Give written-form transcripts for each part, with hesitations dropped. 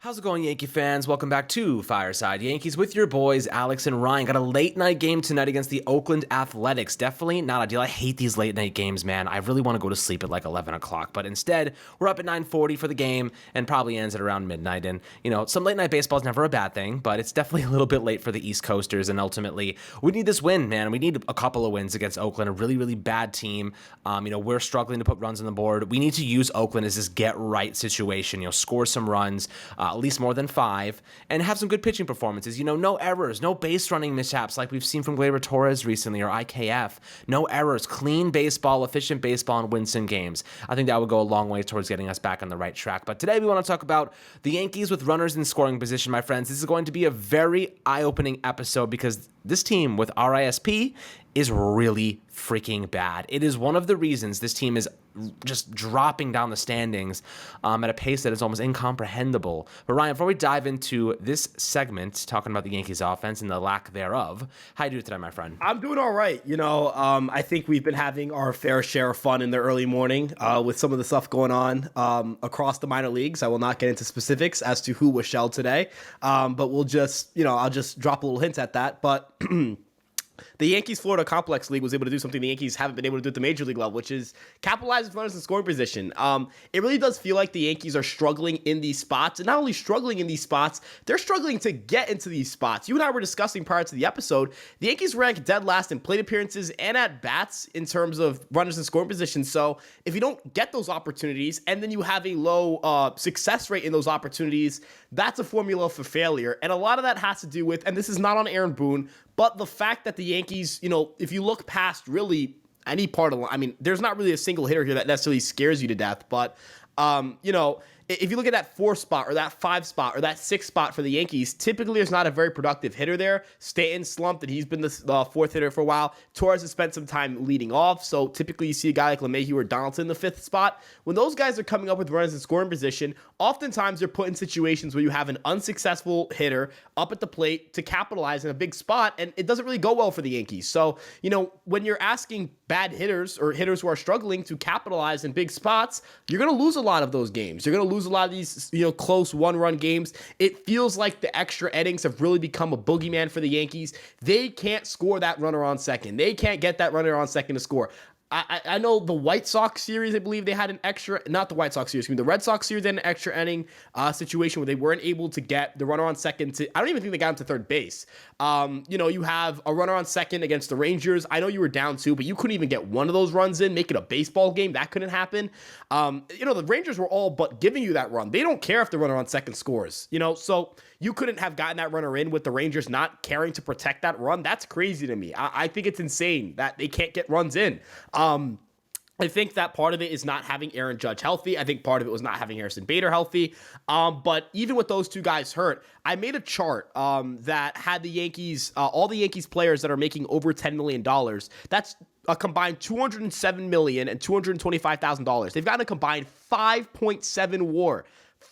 How's it going, Yankee fans? Welcome back to Fireside Yankees with your boys, Alex and Ryan. Got a late night game tonight against the Oakland Athletics. Definitely not ideal. I hate these late night games, man. I really want to go to sleep at like 11 o'clock, but instead, we're up at 9:40 for the game and probably ends at around midnight. And, you know, some late night baseball is never a bad thing, but it's definitely a little bit late for the East Coasters. And ultimately, we need this win, man. We need a couple of wins against Oakland, a really, really bad team. We're struggling to put runs on the board. We need to use Oakland as this get right situation, score some runs, at least more than 5. And have some good pitching performances. No errors, no base running mishaps like we've seen from Gleyber Torres recently or IKF. No errors, clean baseball, efficient baseball, and win some games. I think that would go a long way towards getting us back on the right track. But today we want to talk about the Yankees with runners in scoring position, my friends. This is going to be a very eye-opening episode because this team with RISP is really freaking bad. It is one of the reasons this team is just dropping down the standings at a pace that is almost incomprehensible. But Ryan, before we dive into this segment, talking about the Yankees offense and the lack thereof, how you doing today, my friend? I'm doing all right. I think we've been having our fair share of fun in the early morning with some of the stuff going on across the minor leagues. I will not get into specifics as to who was shelled today, but we'll just, I'll just drop a little hint at that. But the Yankees-Florida Complex League was able to do something the Yankees haven't been able to do at the Major League level, which is capitalize with runners in scoring position. It really does feel like the Yankees are struggling in these spots, and not only struggling in these spots, they're struggling to get into these spots. You and I were discussing prior to the episode, the Yankees rank dead last in plate appearances and at bats in terms of runners in scoring position. So if you don't get those opportunities, and then you have a low success rate in those opportunities, that's a formula for failure. And a lot of that has to do with, and this is not on Aaron Boone, but the fact that the Yankees, if you look past really any part of there's not really a single hitter here that necessarily scares you to death. But, if you look at that 4 spot or that 5 spot or that 6 spot for the Yankees, typically there's not a very productive hitter there. Stanton slumped, and he's been the 4th hitter for a while. Torres has spent some time leading off, so typically you see a guy like LeMahieu or Donaldson in the 5th spot. When those guys are coming up with runners in scoring position, oftentimes they're put in situations where you have an unsuccessful hitter up at the plate to capitalize in a big spot, and it doesn't really go well for the Yankees. So, when you're asking bad hitters or hitters who are struggling to capitalize in big spots, you're going to lose a lot of those games. You're going to lose a lot of these, close one-run games. It feels like the extra innings have really become a boogeyman for the Yankees. They can't score that runner on second. They can't get that runner on second to score. I know the White Sox series, I believe they had an extra, not the White Sox series, the Red Sox series had an extra inning situation where they weren't able to get the runner on second to, I don't even think they got him to third base. You have a runner on second against the Rangers. I know you were down 2, but you couldn't even get one of those runs in, make it a baseball game. That couldn't happen. The Rangers were all but giving you that run. They don't care if the runner on second scores, so you couldn't have gotten that runner in with the Rangers not caring to protect that run. That's crazy to me. I think it's insane that they can't get runs in. I think that part of it is not having Aaron Judge healthy. I think part of it was not having Harrison Bader healthy. But even with those 2 guys hurt, I made a chart that had the Yankees, all the Yankees players that are making over $10 million. That's a combined $207 million and $225,000. They've gotten a combined 5.7 WAR.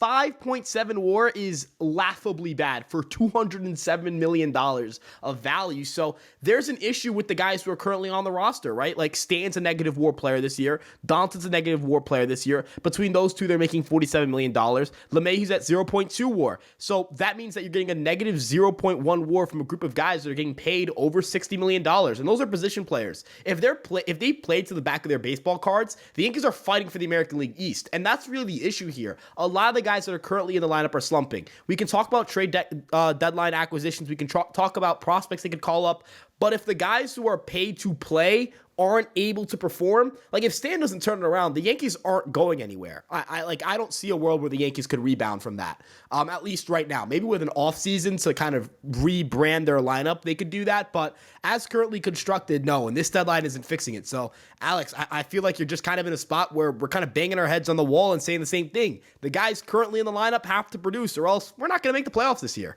5.7 WAR is laughably bad for $207 million of value. So there's an issue with the guys who are currently on the roster, right? Like Stan's a negative WAR player this year. Donaldson's a negative WAR player this year. Between those 2, they're making $47 million. LeMahieu's at 0.2 WAR. So that means that you're getting a negative 0.1 WAR from a group of guys that are getting paid over $60 million. And those are position players. If they play to the back of their baseball cards, the Yankees are fighting for the American League East. And that's really the issue here. A lot of the guys that are currently in the lineup are slumping. We can talk about trade deadline acquisitions. We can talk about prospects they could call up. But if the guys who are paid to play aren't able to perform, like if Stan doesn't turn it around, the Yankees aren't going anywhere. I don't see a world where the Yankees could rebound from that. At least right now. Maybe with an offseason to kind of rebrand their lineup, they could do that. But as currently constructed, no. And this deadline isn't fixing it. So, Alex, I feel like you're just kind of in a spot where we're kind of banging our heads on the wall and saying the same thing. The guys currently in the lineup have to produce, or else we're not going to make the playoffs this year.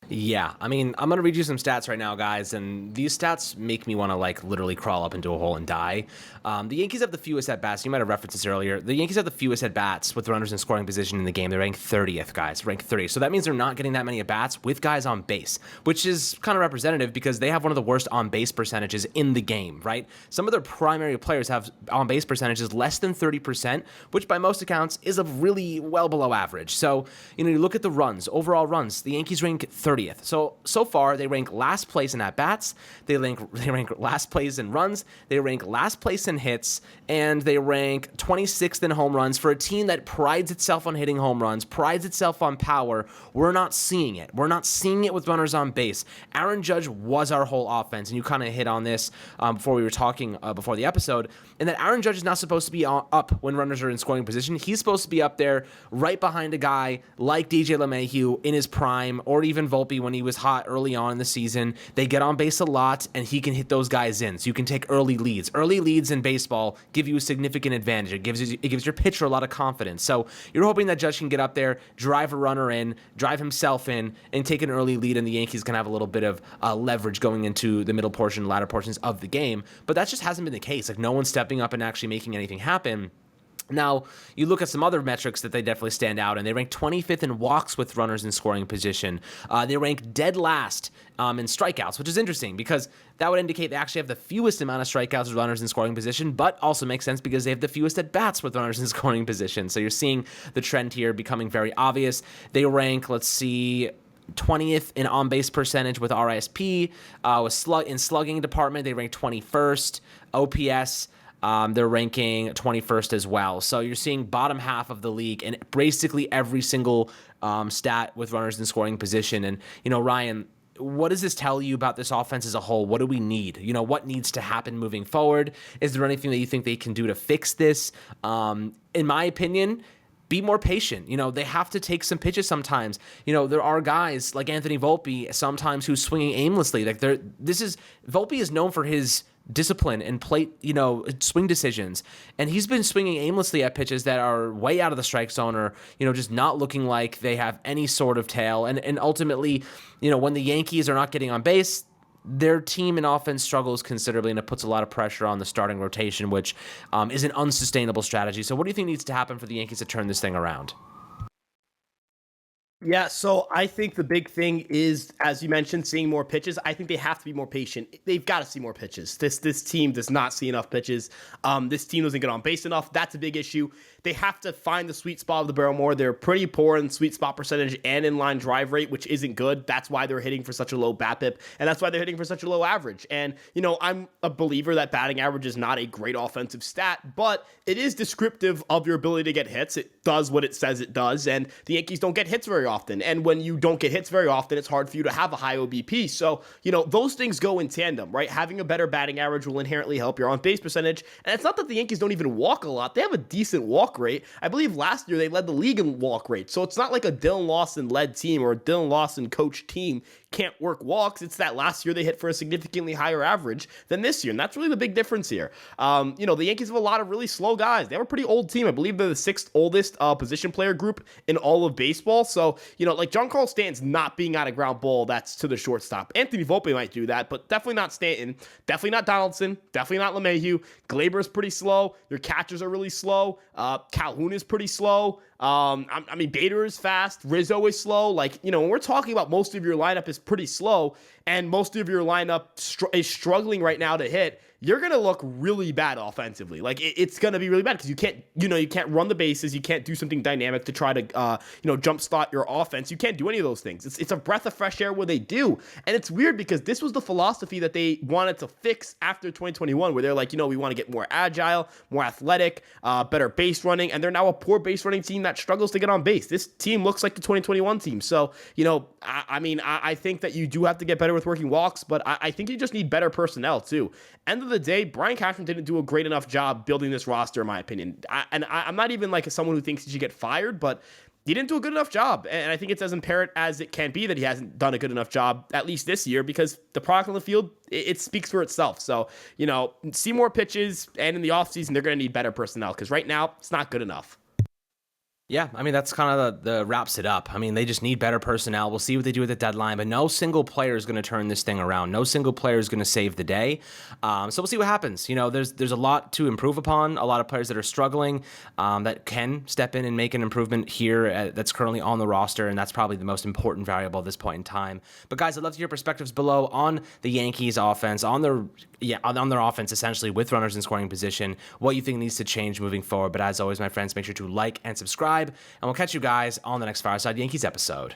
Yeah, I mean, I'm gonna read you some stats right now, guys, and these stats make me want to like literally crawl up into a hole and die. The Yankees have the fewest at bats. You might have referenced this earlier. The Yankees have the fewest at bats with runners in scoring position in the game. They're ranked 30th, guys, ranked 30th. So that means they're not getting that many at bats with guys on base, which is kind of representative because they have one of the worst on base percentages in the game, right? Some of their primary players have on base percentages less than 30%, which by most accounts is a really well below average. So, you look at the runs, overall runs, the Yankees rank 30th. So far, they rank last place in at-bats, they rank last place in runs, they rank last place in hits, and they rank 26th in home runs for a team that prides itself on hitting home runs, prides itself on power. We're not seeing it. We're not seeing it with runners on base. Aaron Judge was our whole offense, and you kind of hit on this before we were talking before the episode, and that Aaron Judge is not supposed to be up when runners are in scoring position. He's supposed to be up there right behind a guy like DJ LeMahieu in his prime, or even Volpe when he was hot early on in the season. They get on base a lot, and he can hit those guys in, so you can take early leads. Early leads in baseball give you a significant advantage. It gives your pitcher a lot of confidence. So you're hoping that Judge can get up there, drive a runner in, drive himself in, and take an early lead, and the Yankees can have a little bit of leverage going into the middle portion, latter portions of the game. But that just hasn't been the case. Like, no one's stepping up and actually making anything happen. Now, you look at some other metrics that they definitely stand out, and they rank 25th in walks with runners in scoring position. They rank dead last in strikeouts, which is interesting because that would indicate they actually have the fewest amount of strikeouts with runners in scoring position, but also makes sense because they have the fewest at bats with runners in scoring position. So you're seeing the trend here becoming very obvious. They rank, 20th in on-base percentage with RISP. In slugging department, they rank 21st. OPS, they're ranking 21st as well. So you're seeing bottom half of the league and basically every single stat with runners in scoring position. And, Ryan, what does this tell you about this offense as a whole? What do we need? What needs to happen moving forward? Is there anything that you think they can do to fix this? In my opinion, be more patient. They have to take some pitches sometimes. There are guys like Anthony Volpe sometimes who's swinging aimlessly. Volpe is known for his discipline and plate, swing decisions. And he's been swinging aimlessly at pitches that are way out of the strike zone or, just not looking like they have any sort of tail. And ultimately, when the Yankees are not getting on base, their team in offense struggles considerably, and it puts a lot of pressure on the starting rotation, which is an unsustainable strategy. So what do you think needs to happen for the Yankees to turn this thing around? Yeah, so I think the big thing is, as you mentioned, seeing more pitches. I think they have to be more patient. They've got to see more pitches. This team does not see enough pitches. This team doesn't get on base enough. That's a big issue. They have to find the sweet spot of the barrel more. They're pretty poor in sweet spot percentage and in-line drive rate, which isn't good. That's why they're hitting for such a low BABIP, and that's why they're hitting for such a low average. And, I'm a believer that batting average is not a great offensive stat, but it is descriptive of your ability to get hits. It does what it says it does, and the Yankees don't get hits very often. And when you don't get hits very often, it's hard for you to have a high OBP. So, those things go in tandem, right? Having a better batting average will inherently help your on-base percentage. And it's not that the Yankees don't even walk a lot. They have a decent walk rate. I believe last year they led the league in walk rate. So it's not like a Dylan Lawson-led team or a Dylan Lawson-coached team can't work walks. It's that last year they hit for a significantly higher average than this year, and that's really the big difference here. The Yankees have a lot of really slow guys. They have a pretty old team. I believe they're the sixth oldest position player group in all of baseball. So, like Giancarlo Stanton's not being out of ground ball, that's to the shortstop. Anthony Volpe might do that, but definitely not Stanton. Definitely not Donaldson. Definitely not LeMahieu. Glaber's pretty slow. Your catchers are really slow. Calhoun is pretty slow. Bader is fast. Rizzo is slow. When we're talking about most of your lineup is pretty slow and most of your lineup is struggling right now to hit, you're going to look really bad offensively. It's going to be really bad because you can't run the bases. You can't do something dynamic to try to, jumpstart your offense. You can't do any of those things. It's a breath of fresh air where they do. And it's weird because this was the philosophy that they wanted to fix after 2021, where they're like, we want to get more agile, more athletic, better base running. And they're now a poor base running team that struggles to get on base. This team looks like the 2021 team. So, I think that you do have to get better with working walks, but I think you just need better personnel too. End of the day, Brian Cashman didn't do a great enough job building this roster, in my opinion. I'm not even like someone who thinks he should get fired, but he didn't do a good enough job. And I think it's as apparent as it can be that he hasn't done a good enough job, at least this year, because the product on the field, it speaks for itself. So, see more pitches, and in the offseason, they're going to need better personnel, because right now, it's not good enough. Yeah, I mean, that's kind of the wraps it up. I mean, they just need better personnel. We'll see what they do at the deadline, but no single player is going to turn this thing around. No single player is going to save the day. So we'll see what happens. There's a lot to improve upon. A lot of players that are struggling that can step in and make an improvement here that's currently on the roster, and that's probably the most important variable at this point in time. But guys, I'd love to hear perspectives below on the Yankees offense, on their offense essentially with runners in scoring position, what you think needs to change moving forward. But as always, my friends, make sure to like and subscribe, and we'll catch you guys on the next Fireside Yankees episode.